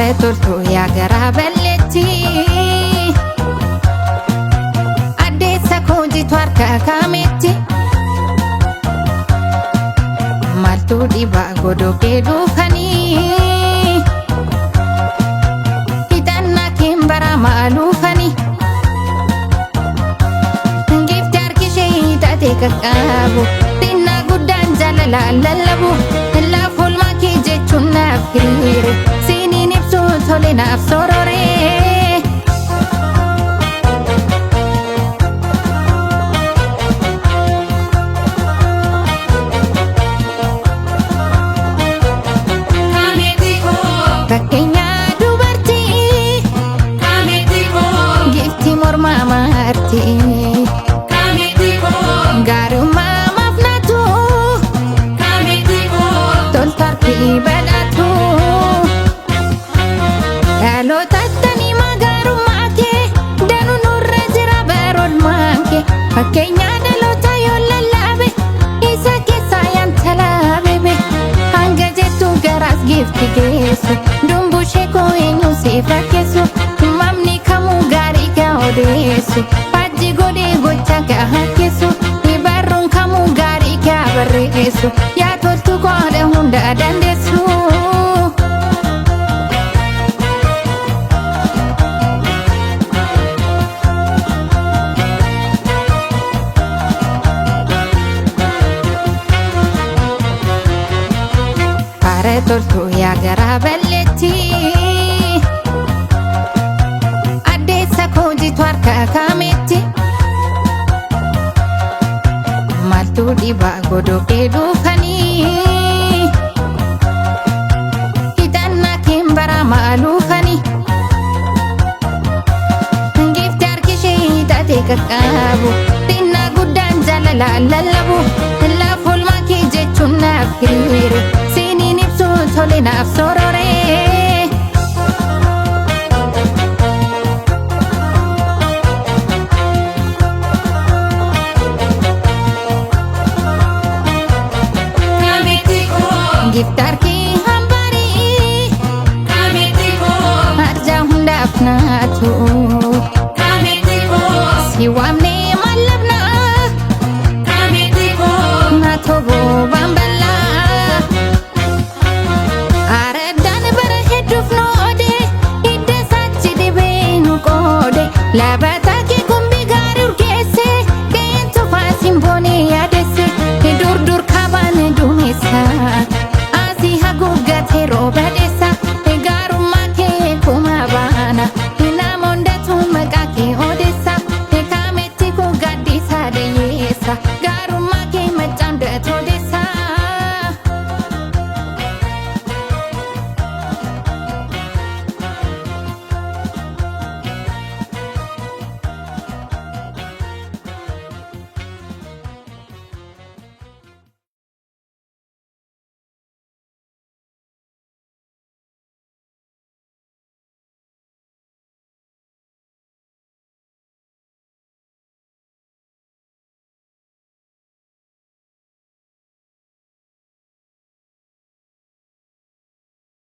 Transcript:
Are toltu yaa garaa balleetti addeessa koo jitu harka kaametti maaltu dhibaa godhogee dhuufanii hidhannaa keen bara maaluufanii gifti harkishee hidhatee qaqqabu xinnaa guddaan jaalalaan lallabu laaf oolmaa kee jechuun naaf hiriire siiniin ibsu tole naaf sororee fakkeenyaa dubartii gifti mormaa maartii gaarummaa maafnatu toltartii badhaatu dhalootattanii magaarummaa kee danuu nurra jira baroolmaan kee fakkeenyaa dhaloota yoo lallaabe isa keessaa yaantala bebe hanga jettu garaas gifti geessu dumbushee koo eenyu siif rakkeessu mamni kamuu gaarii gaa odeessu faajji godhee gocha gaa hakkeessu barruun kamuu gaarii gaa barreessu yaa toltu koodha hunda dandeessu. Are toltu yaa garaa balleetti addeessa koo jitu harka kaametti maaltu dhibaa godhogee dhuufanii hidhannaa keen bara maaluufanii gifti harkishee hidhatee qaqqabu xinnaa guddaan jaalalaan lallabu laaf oolmaa kee jechuun naaf hiriire siiniin ibsu tole naaf sororee gifti harki